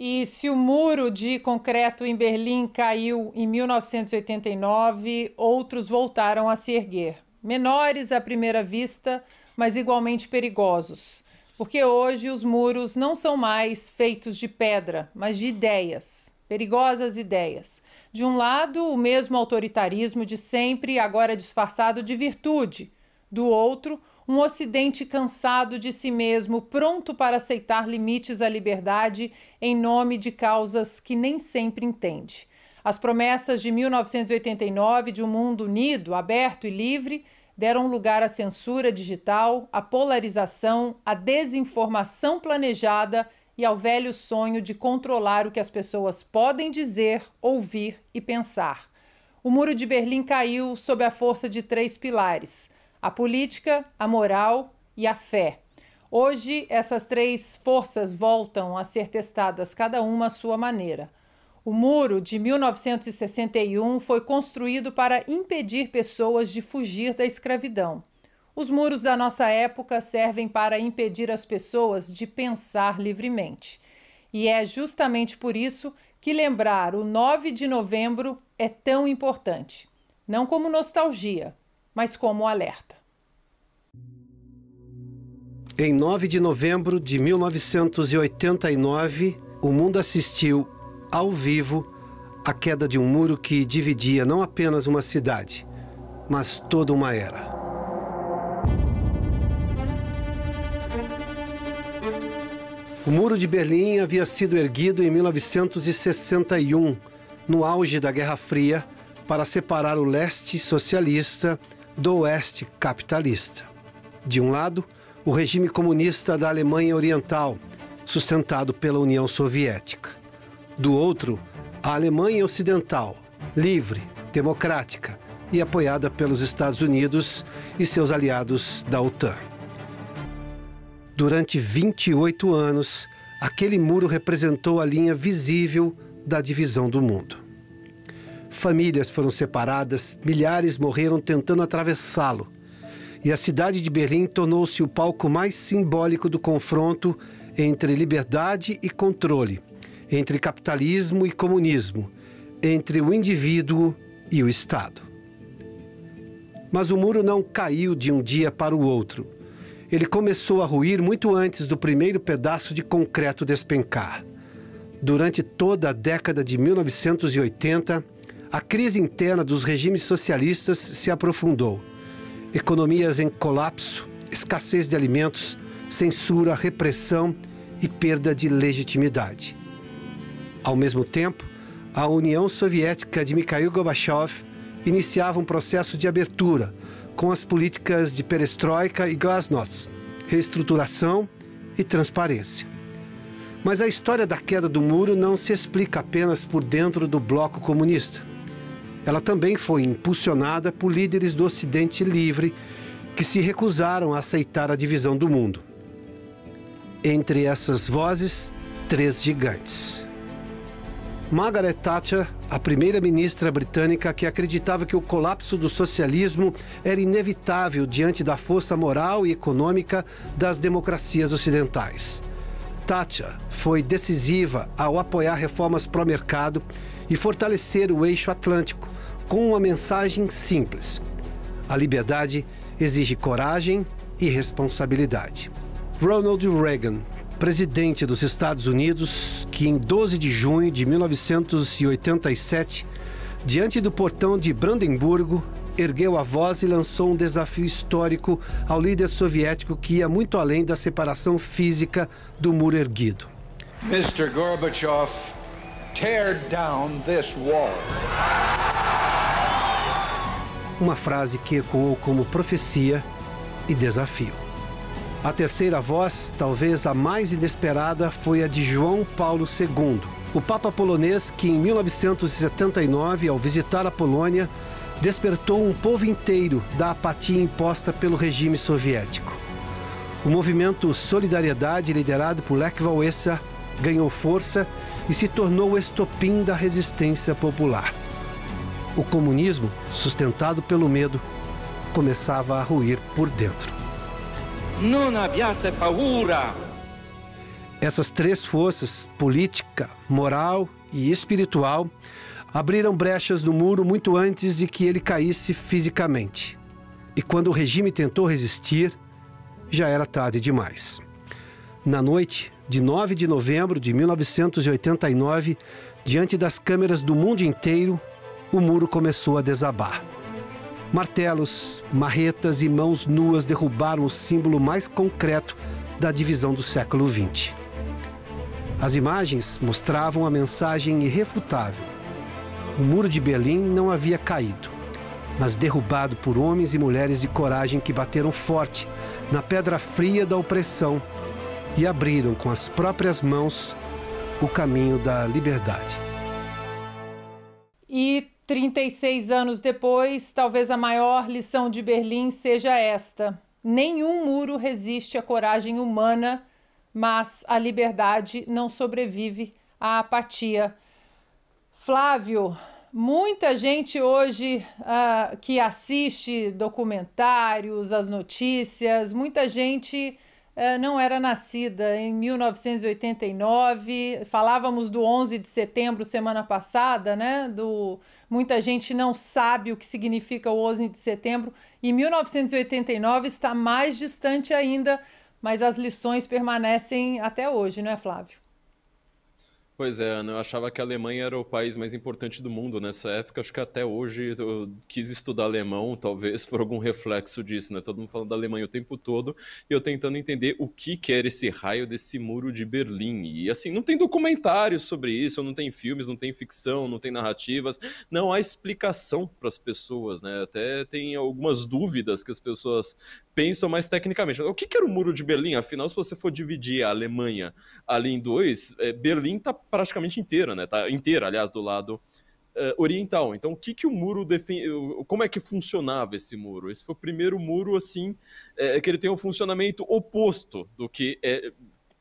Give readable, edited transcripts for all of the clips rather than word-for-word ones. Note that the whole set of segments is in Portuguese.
E se o muro de concreto em Berlim caiu em 1989, outros voltaram a se erguer. Menores à primeira vista, mas igualmente perigosos. Porque hoje os muros não são mais feitos de pedra, mas de ideias. Perigosas ideias. De um lado, o mesmo autoritarismo de sempre, agora disfarçado de virtude. Do outro, um Ocidente cansado de si mesmo, pronto para aceitar limites à liberdade em nome de causas que nem sempre entende. As promessas de 1989 de um mundo unido, aberto e livre deram lugar à censura digital, à polarização, à desinformação planejada e ao velho sonho de controlar o que as pessoas podem dizer, ouvir e pensar. O Muro de Berlim caiu sob a força de 3 pilares: a política, a moral e a fé. Hoje, essas 3 forças voltam a ser testadas, cada uma à sua maneira. O Muro de 1961 foi construído para impedir pessoas de fugir da escravidão. Os muros da nossa época servem para impedir as pessoas de pensar livremente. E é justamente por isso que lembrar o 9 de novembro é tão importante. Não como nostalgia, mas como alerta. Em 9 de novembro de 1989, o mundo assistiu, ao vivo, à queda de um muro que dividia não apenas uma cidade, mas toda uma era. O Muro de Berlim havia sido erguido em 1961, no auge da Guerra Fria, para separar o leste socialista do oeste capitalista. De um lado, o regime comunista da Alemanha Oriental, sustentado pela União Soviética. Do outro, a Alemanha Ocidental, livre, democrática e apoiada pelos Estados Unidos e seus aliados da OTAN. Durante 28 anos, aquele muro representou a linha visível da divisão do mundo. Famílias foram separadas, milhares morreram tentando atravessá-lo. E a cidade de Berlim tornou-se o palco mais simbólico do confronto entre liberdade e controle, entre capitalismo e comunismo, entre o indivíduo e o Estado. Mas o muro não caiu de um dia para o outro. Ele começou a ruir muito antes do primeiro pedaço de concreto despencar. Durante toda a década de 1980, a crise interna dos regimes socialistas se aprofundou. Economias em colapso, escassez de alimentos, censura, repressão e perda de legitimidade. Ao mesmo tempo, a União Soviética de Mikhail Gorbachev iniciava um processo de abertura com as políticas de perestroika e glasnost, reestruturação e transparência. Mas a história da queda do muro não se explica apenas por dentro do bloco comunista. Ela também foi impulsionada por líderes do Ocidente livre que se recusaram a aceitar a divisão do mundo. Entre essas vozes, 3 gigantes. Margaret Thatcher, a primeira-ministra britânica que acreditava que o colapso do socialismo era inevitável diante da força moral e econômica das democracias ocidentais. Thatcher foi decisiva ao apoiar reformas pró-mercado e fortalecer o eixo atlântico com uma mensagem simples: a liberdade exige coragem e responsabilidade. Ronald Reagan, presidente dos Estados Unidos, que em 12 de junho de 1987, diante do portão de Brandemburgo, ergueu a voz e lançou um desafio histórico ao líder soviético que ia muito além da separação física do muro erguido. Mr. Gorbachev, tear down this wall. Uma frase que ecoou como profecia e desafio. A terceira voz, talvez a mais inesperada, foi a de João Paulo II, o Papa polonês que, em 1979, ao visitar a Polônia, despertou um povo inteiro da apatia imposta pelo regime soviético. O movimento Solidariedade, liderado por Lech Wałęsa, ganhou força e se tornou o estopim da resistência popular. O comunismo, sustentado pelo medo, começava a ruir por dentro. Non abbiate paura! Essas três forças, política, moral e espiritual, abriram brechas no muro muito antes de que ele caísse fisicamente. E quando o regime tentou resistir, já era tarde demais. Na noite de 9 de novembro de 1989, diante das câmeras do mundo inteiro, o muro começou a desabar. Martelos, marretas e mãos nuas derrubaram o símbolo mais concreto da divisão do século XX. As imagens mostravam a mensagem irrefutável. O muro de Berlim não havia caído, mas derrubado por homens e mulheres de coragem que bateram forte na pedra fria da opressão e abriram com as próprias mãos o caminho da liberdade. E 36 anos depois, talvez a maior lição de Berlim seja esta: nenhum muro resiste à coragem humana, mas a liberdade não sobrevive à apatia. Flávio, muita gente hoje que assiste documentários, as notícias, muita gente não era nascida em 1989. Falávamos do 11 de setembro semana passada, né? Muita gente não sabe o que significa o 11 de setembro. E 1989 está mais distante ainda, mas as lições permanecem até hoje, não é, Flávio? Pois é, Ana, eu achava que a Alemanha era o país mais importante do mundo nessa época. Acho que até hoje eu quis estudar alemão, talvez por algum reflexo disso, né? Todo mundo falando da Alemanha o tempo todo e eu tentando entender o que era esse raio desse muro de Berlim. E assim, não tem documentários sobre isso, não tem filmes, não tem ficção, não tem narrativas, não há explicação para as pessoas, né? Até tem algumas dúvidas que as pessoas pensam mais tecnicamente. O que era o muro de Berlim? Afinal, se você for dividir a Alemanha ali em dois, Berlim está praticamente inteira, né? Tá inteira, aliás, do lado oriental. Então, o que o muro defende? Como é que funcionava esse muro? Esse foi o primeiro muro, assim, que ele tem um funcionamento oposto do que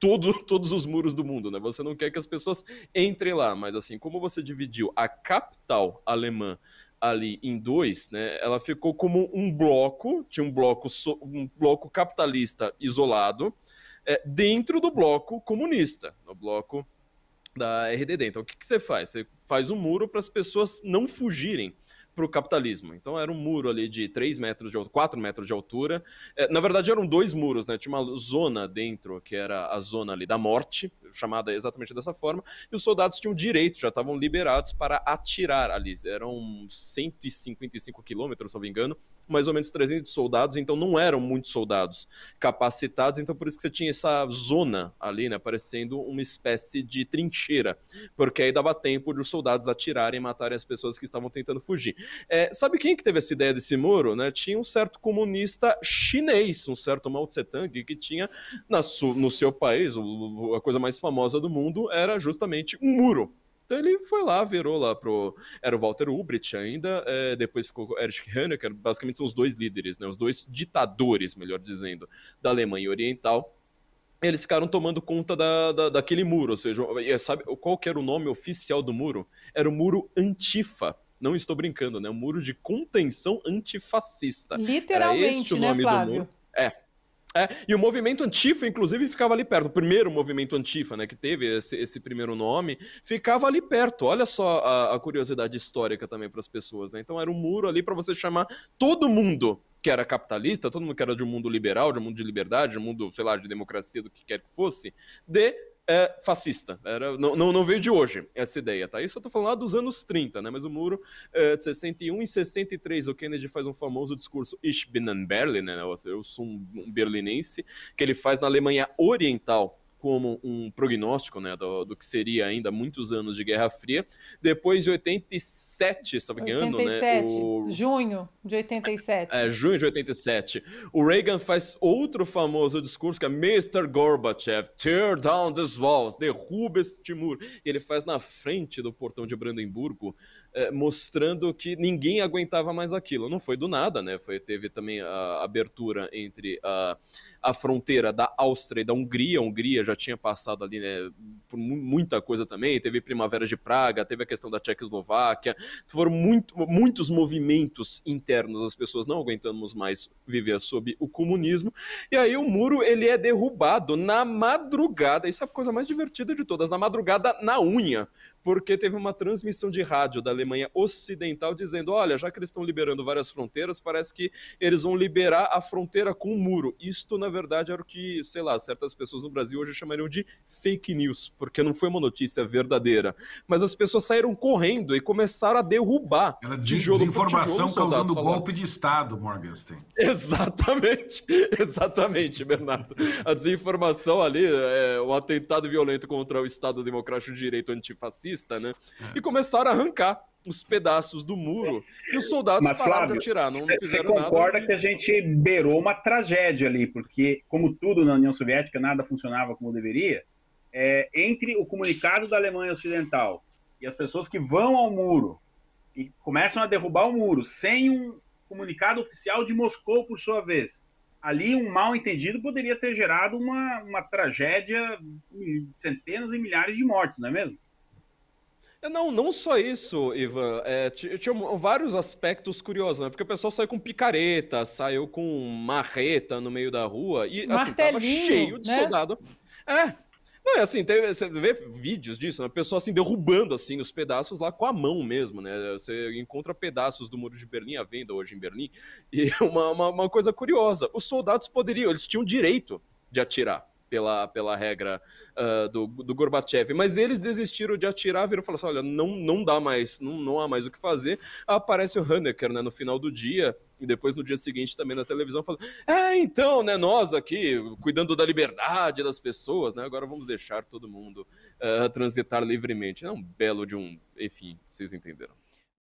todos os muros do mundo, né? Você não quer que as pessoas entrem lá, mas assim, como você dividiu a capital alemã ali em dois, né? Ela ficou como um bloco, tinha um bloco capitalista isolado, dentro do bloco comunista, no bloco da RDD. Então, o que você faz? Você faz um muro para as pessoas não fugirem para o capitalismo. Então, era um muro ali de 3 metros de altura, 4 metros de altura. Na verdade, eram 2 muros, né? Tinha uma zona dentro, que era a zona ali da morte, chamada exatamente dessa forma, e os soldados tinham direito, já estavam liberados para atirar ali. Eram 155 quilômetros, se não me engano, mais ou menos 300 soldados, então não eram muitos soldados capacitados, então por isso que você tinha essa zona ali, né, parecendo uma espécie de trincheira, porque aí dava tempo de os soldados atirarem e matarem as pessoas que estavam tentando fugir. Sabe quem que teve essa ideia desse muro? Né? Tinha um certo comunista chinês, um certo Mao Tse-tung, que tinha no seu país, a coisa mais famosa do mundo era justamente um muro. Então ele foi lá, virou lá era o Walter Ulbricht ainda, depois ficou o Erich Honecker, basicamente são os dois líderes, né, os dois ditadores, melhor dizendo, da Alemanha Oriental. Eles ficaram tomando conta daquele muro, ou seja, sabe qual que era o nome oficial do muro? Era o Muro Antifa. Não estou brincando, né? O muro de contenção antifascista. Literalmente, era este o nome, né, Flávio? Do muro. E o movimento Antifa, inclusive, ficava ali perto. O primeiro movimento Antifa, né, que teve esse primeiro nome, ficava ali perto. Olha só a curiosidade histórica também para as pessoas, né? Então era um muro ali para você chamar todo mundo que era capitalista, todo mundo que era de um mundo liberal, de um mundo de liberdade, de um mundo, sei lá, de democracia, do que quer que fosse, de fascista. Não veio de hoje essa ideia, tá? Isso eu tô falando lá dos anos 30, né? Mas o muro de 61 e 63, o Kennedy faz um famoso discurso Ich bin ein Berliner, né? Eu sou um berlinense, que ele faz na Alemanha Oriental como um prognóstico, né, do que seria ainda muitos anos de Guerra Fria. Depois de 87, se não me engano, 87, né, junho de 87. Junho de 87. O Reagan faz outro famoso discurso, que é Mr. Gorbachev, tear down these walls, derruba este muro. E ele faz na frente do portão de Brandemburgo, mostrando que ninguém aguentava mais aquilo. Não foi do nada, né? Teve também a abertura entre a fronteira da Áustria e da Hungria. A Hungria já já tinha passado ali, né, por muita coisa também, teve Primavera de Praga, teve a questão da Tchecoslováquia, foram muitos movimentos internos, as pessoas não aguentamos mais viver sob o comunismo, e aí o muro, ele é derrubado na madrugada, isso é a coisa mais divertida de todas, na madrugada na unha, porque teve uma transmissão de rádio da Alemanha Ocidental dizendo, olha, já que eles estão liberando várias fronteiras, parece que eles vão liberar a fronteira com o muro. Isto, na verdade, era o que, sei lá, certas pessoas no Brasil hoje chamariam de fake news, porque não foi uma notícia verdadeira. Mas as pessoas saíram correndo e começaram a derrubar era tijolo por desinformação tijolo, causando golpe de Estado, Morgenstern. Exatamente, Bernardo. A desinformação ali é um atentado violento contra o Estado Democrático de Direito antifascista, né? E começaram a arrancar os pedaços do muro e os soldados Mas, pararam Flávio, de atirar. Não você fizeram concorda nada. que a gente beirou uma tragédia ali, porque, como tudo na União Soviética, nada funcionava como deveria, entre o comunicado da Alemanha Ocidental e as pessoas que vão ao muro e começam a derrubar o muro sem um comunicado oficial de Moscou, por sua vez, ali um mal entendido poderia ter gerado uma tragédia, centenas e milhares de mortes, não é mesmo? Não só isso, Ivan. Tinha vários aspectos curiosos, né? Porque o pessoal saiu com picareta, saiu com marreta no meio da rua e assim, tava cheio de soldado. Não, é assim, você vê vídeos disso, né? A pessoa assim, derrubando assim, os pedaços lá com a mão mesmo, né? Você encontra pedaços do Muro de Berlim à venda hoje em Berlim. E uma coisa curiosa, os soldados eles tinham direito de atirar. Pela regra do Gorbachev, mas eles desistiram de atirar, viram e falaram assim, olha, não dá mais, não há mais o que fazer. Aparece o Honecker, né, no final do dia, e depois no dia seguinte também na televisão, falando, então, né, nós aqui, cuidando da liberdade das pessoas, né, agora vamos deixar todo mundo transitar livremente. É um belo de enfim, vocês entenderam.